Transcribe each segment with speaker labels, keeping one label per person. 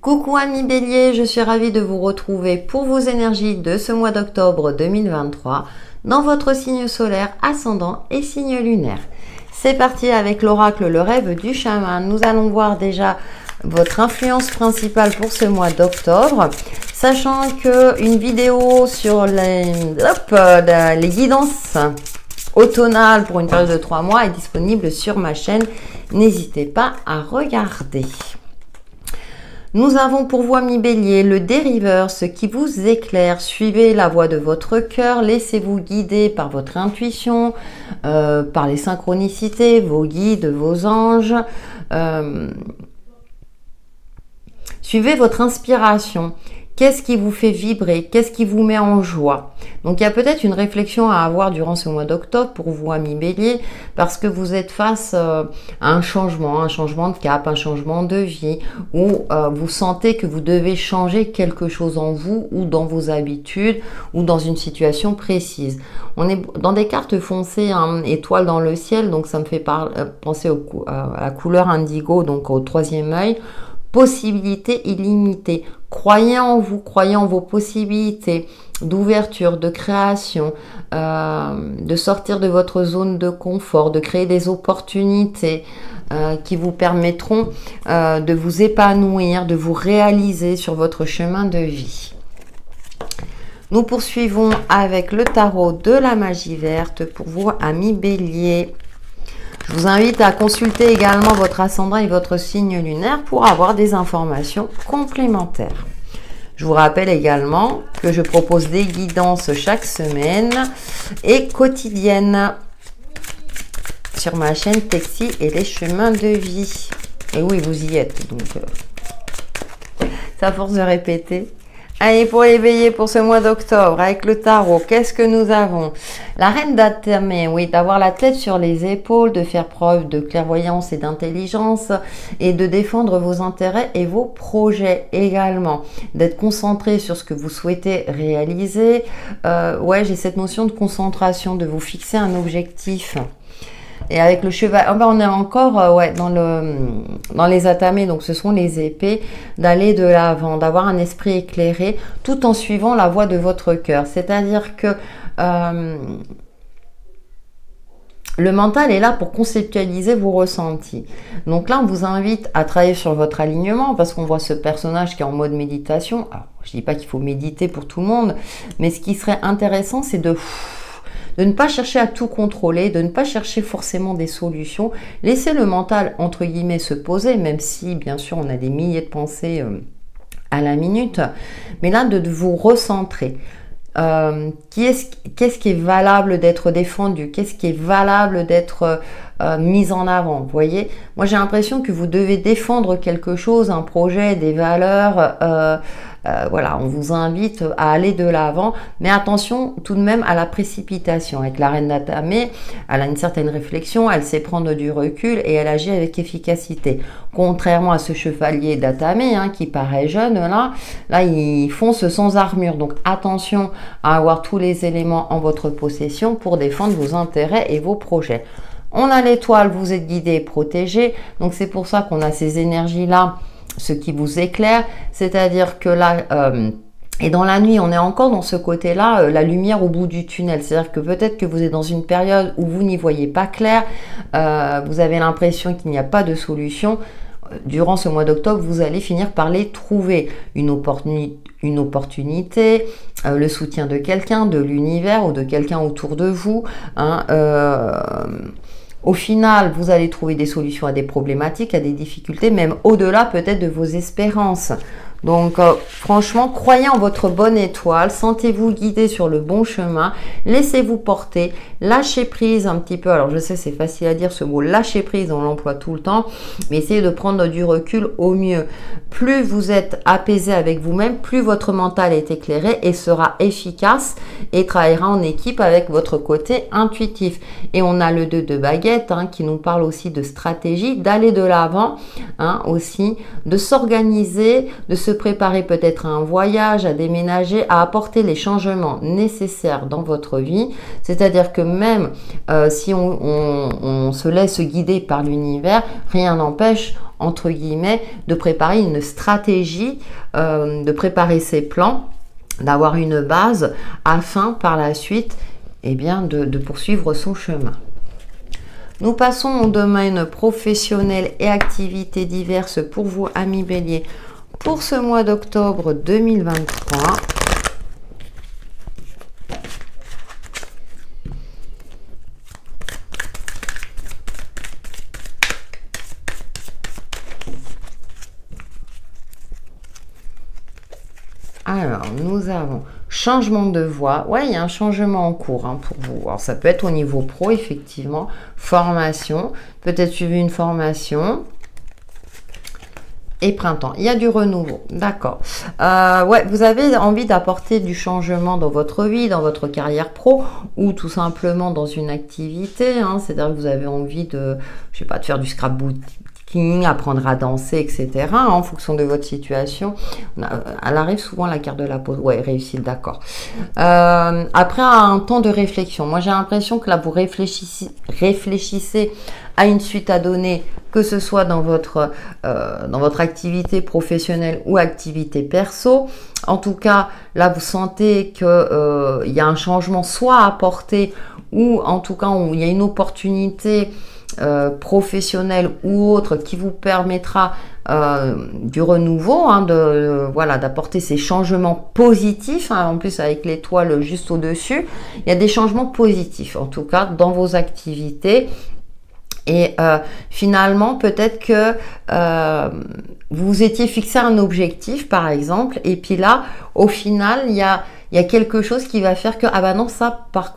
Speaker 1: Coucou amis Bélier, je suis ravie de vous retrouver pour vos énergies de ce mois d'octobre 2023 dans votre signe solaire, ascendant et signe lunaire. C'est parti avec l'oracle Le Rêve du Chaman. Nous allons voir déjà votre influence principale pour ce mois d'octobre, sachant qu'une vidéo sur les guidances automnales pour une période de 3 mois est disponible sur ma chaîne. N'hésitez pas à regarder. Nous avons pour vous, amis Bélier, le dériveur, ce qui vous éclaire. Suivez la voie de votre cœur, laissez-vous guider par votre intuition, par les synchronicités, vos guides, vos anges. Suivez votre inspiration. Qu'est-ce qui vous fait vibrer? Qu'est-ce qui vous met en joie? Donc, il y a peut-être une réflexion à avoir durant ce mois d'octobre pour vous, amis Bélier, parce que vous êtes face à un changement de cap, un changement de vie, où vous sentez que vous devez changer quelque chose en vous ou dans vos habitudes ou dans une situation précise. On est dans des cartes foncées, hein, étoiles dans le ciel, donc ça me fait penser à la couleur indigo, donc au troisième œil. Possibilités illimitées. Croyez en vous, croyez en vos possibilités d'ouverture, de création, de sortir de votre zone de confort, de créer des opportunités qui vous permettront de vous épanouir, de vous réaliser sur votre chemin de vie. Nous poursuivons avec le tarot de la magie verte pour vous, amis Bélier. Je vous invite à consulter également votre ascendant et votre signe lunaire pour avoir des informations complémentaires. Je vous rappelle également que je propose des guidances chaque semaine et quotidiennes sur ma chaîne Texi et les chemins de vie. Et oui, vous y êtes, donc c'est à force de répéter. Allez, pour les béliers pour ce mois d'octobre, avec le tarot, qu'est-ce que nous avons? La reine d'Atamé, oui, d'avoir la tête sur les épaules, de faire preuve de clairvoyance et d'intelligence et de défendre vos intérêts et vos projets également. D'être concentré sur ce que vous souhaitez réaliser. Ouais, j'ai cette notion de concentration, de vous fixer un objectif. Et avec le cheval, on est encore ouais, dans les atamés, donc ce sont les épées, d'aller de l'avant, d'avoir un esprit éclairé, tout en suivant la voie de votre cœur. C'est-à-dire que le mental est là pour conceptualiser vos ressentis. Donc là, on vous invite à travailler sur votre alignement, parce qu'on voit ce personnage qui est en mode méditation. Alors, je ne dis pas qu'il faut méditer pour tout le monde, mais ce qui serait intéressant, c'est de ne pas chercher à tout contrôler, de ne pas chercher forcément des solutions. Laissez le mental, entre guillemets, se poser, même si, bien sûr, on a des milliers de pensées à la minute. Mais là, de vous recentrer. Qu'est-ce qui est valable d'être défendu? Qu'est-ce qui est valable d'être mis en avant? Vous voyez, moi, j'ai l'impression que vous devez défendre quelque chose, un projet, des valeurs. Voilà, on vous invite à aller de l'avant, mais attention tout de même à la précipitation. Avec la reine d'Atamé, elle a une certaine réflexion, elle sait prendre du recul et elle agit avec efficacité. Contrairement à ce chevalier d'Atamé, hein, qui paraît jeune, là il fonce sans armure. Donc attention à avoir tous les éléments en votre possession pour défendre vos intérêts et vos projets. On a l'étoile, vous êtes guidé et protégé, donc c'est pour ça qu'on a ces énergies-là, ce qui vous éclaire, c'est-à-dire que là, et dans la nuit, on est encore dans ce côté-là, la lumière au bout du tunnel, c'est-à-dire que peut-être que vous êtes dans une période où vous n'y voyez pas clair, vous avez l'impression qu'il n'y a pas de solution. Durant ce mois d'octobre, vous allez finir par les trouver. Une opportunité, le soutien de quelqu'un, de l'univers ou de quelqu'un autour de vous, hein, au final, vous allez trouver des solutions à des problématiques, à des difficultés, même au-delà peut-être de vos espérances. Donc, franchement, croyez en votre bonne étoile, sentez-vous guidé sur le bon chemin, laissez-vous porter, lâchez prise un petit peu. Alors, je sais, c'est facile à dire ce mot, lâcher prise, on l'emploie tout le temps, mais essayez de prendre du recul au mieux. Plus vous êtes apaisé avec vous-même, plus votre mental est éclairé et sera efficace et travaillera en équipe avec votre côté intuitif. Et on a le 2 de baguette, hein, qui nous parle aussi de stratégie, d'aller de l'avant, hein, aussi, de s'organiser, de se se préparer peut-être à un voyage, à déménager, à apporter les changements nécessaires dans votre vie. C'est-à-dire que même si on se laisse guider par l'univers, rien n'empêche, entre guillemets, de préparer une stratégie, de préparer ses plans, d'avoir une base afin par la suite eh bien, de poursuivre son chemin. Nous passons au domaine professionnel et activités diverses pour vous, amis Bélier, pour ce mois d'octobre 2023. Alors, nous avons changement de voie. Ouais, il y a un changement en cours pour vous. Alors, ça peut être au niveau pro, effectivement. Formation, peut-être suivi une formation. Et printemps, il y a du renouveau, d'accord. Ouais, vous avez envie d'apporter du changement dans votre vie, dans votre carrière pro, ou tout simplement dans une activité. C'est-à-dire que vous avez envie de, je sais pas, de faire du scrapbooking, apprendre à danser, etc. En fonction de votre situation. Elle arrive souvent la carte de la pause. Ouais, réussite, d'accord. Après un temps de réflexion, moi j'ai l'impression que là vous réfléchissez à une suite à donner, que ce soit dans votre activité professionnelle ou activité perso. En tout cas, là vous sentez que il y a un changement soit à apporter, ou en tout cas où il y a une opportunité professionnel ou autre qui vous permettra du renouveau, voilà, d'apporter ces changements positifs, en plus avec l'étoile juste au-dessus, il y a des changements positifs en tout cas dans vos activités. Et finalement, peut-être que vous étiez fixé un objectif, par exemple, et puis là, au final, il y a quelque chose qui va faire que, ah bah non,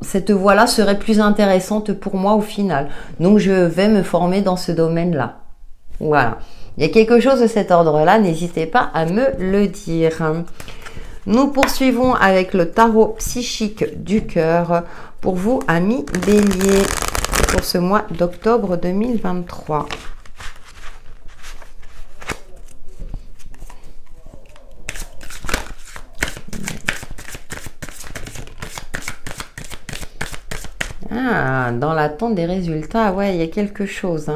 Speaker 1: cette voie-là serait plus intéressante pour moi au final. Donc, je vais me former dans ce domaine-là. Voilà. Il y a quelque chose de cet ordre-là, n'hésitez pas à me le dire. Nous poursuivons avec le tarot psychique du cœur pour vous, amis Bélier, pour ce mois d'octobre 2023. Ah, dans l'attente des résultats, ouais, il y a quelque chose.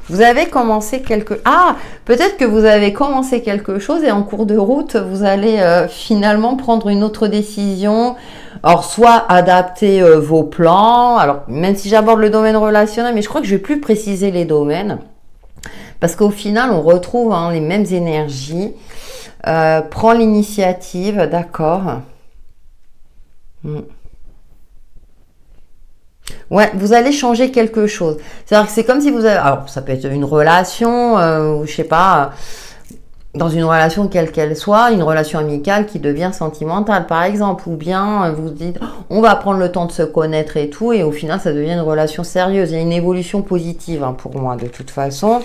Speaker 1: Vous avez commencé peut-être que vous avez commencé quelque chose et en cours de route, vous allez finalement prendre une autre décision. Alors, soit adapter vos plans. Alors, même si j'aborde le domaine relationnel, mais je crois que je vais plus préciser les domaines. Parce qu'au final, on retrouve les mêmes énergies. Prends l'initiative, d'accord. Ouais, vous allez changer quelque chose. C'est-à-dire que c'est comme si vous avez... Alors, ça peut être une relation, ou je sais pas, dans une relation quelle qu'elle soit, une relation amicale qui devient sentimentale, par exemple. Ou bien, vous dites, on va prendre le temps de se connaître et tout, et au final, ça devient une relation sérieuse. Il y a une évolution positive, pour moi, de toute façon.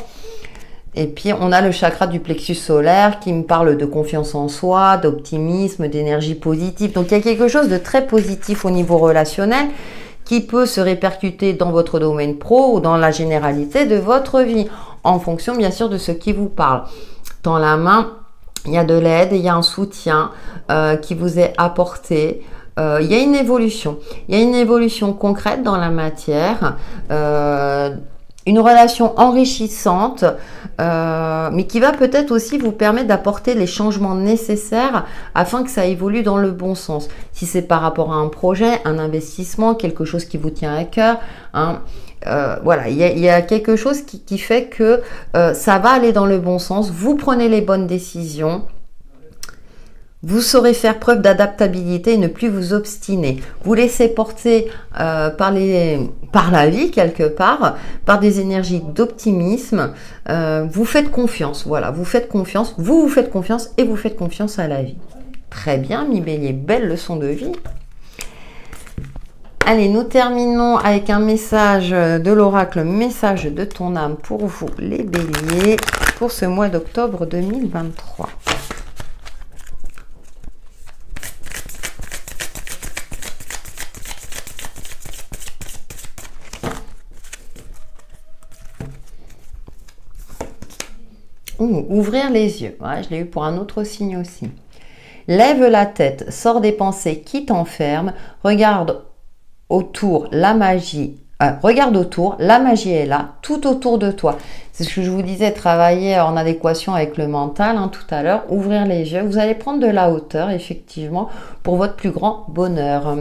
Speaker 1: Et puis, on a le chakra du plexus solaire qui me parle de confiance en soi, d'optimisme, d'énergie positive. Donc, il y a quelque chose de très positif au niveau relationnel qui peut se répercuter dans votre domaine pro ou dans la généralité de votre vie, en fonction bien sûr de ce qui vous parle. Dans la main, il y a de l'aide, il y a un soutien qui vous est apporté. Il y a une évolution. Il y a une évolution concrète dans la matière. Une relation enrichissante, mais qui va peut-être aussi vous permettre d'apporter les changements nécessaires afin que ça évolue dans le bon sens. Si c'est par rapport à un projet, un investissement, quelque chose qui vous tient à cœur, voilà, il y a quelque chose qui fait que ça va aller dans le bon sens. Vous prenez les bonnes décisions. Vous saurez faire preuve d'adaptabilité et ne plus vous obstiner. Vous laissez porter par la vie quelque part, par des énergies d'optimisme. Vous faites confiance, voilà, vous faites confiance, vous faites confiance et vous faites confiance à la vie. Très bien, mi Bélier, belle leçon de vie. Allez, nous terminons avec un message de l'oracle, message de ton âme pour vous, les Béliers, pour ce mois d'octobre 2023. nous. Ouvrir les yeux. Ouais, je l'ai eu pour un autre signe aussi. Lève la tête, sors des pensées qui t'enferment, regarde autour, la magie. Regarde autour, la magie est là, tout autour de toi. C'est ce que je vous disais, travailler en adéquation avec le mental tout à l'heure, ouvrir les yeux. Vous allez prendre de la hauteur, effectivement, pour votre plus grand bonheur.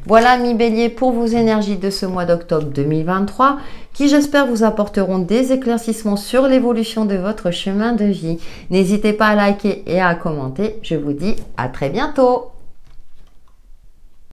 Speaker 1: Voilà, mi Bélier, pour vos énergies de ce mois d'octobre 2023, qui j'espère vous apporteront des éclaircissements sur l'évolution de votre chemin de vie. N'hésitez pas à liker et à commenter. Je vous dis à très bientôt.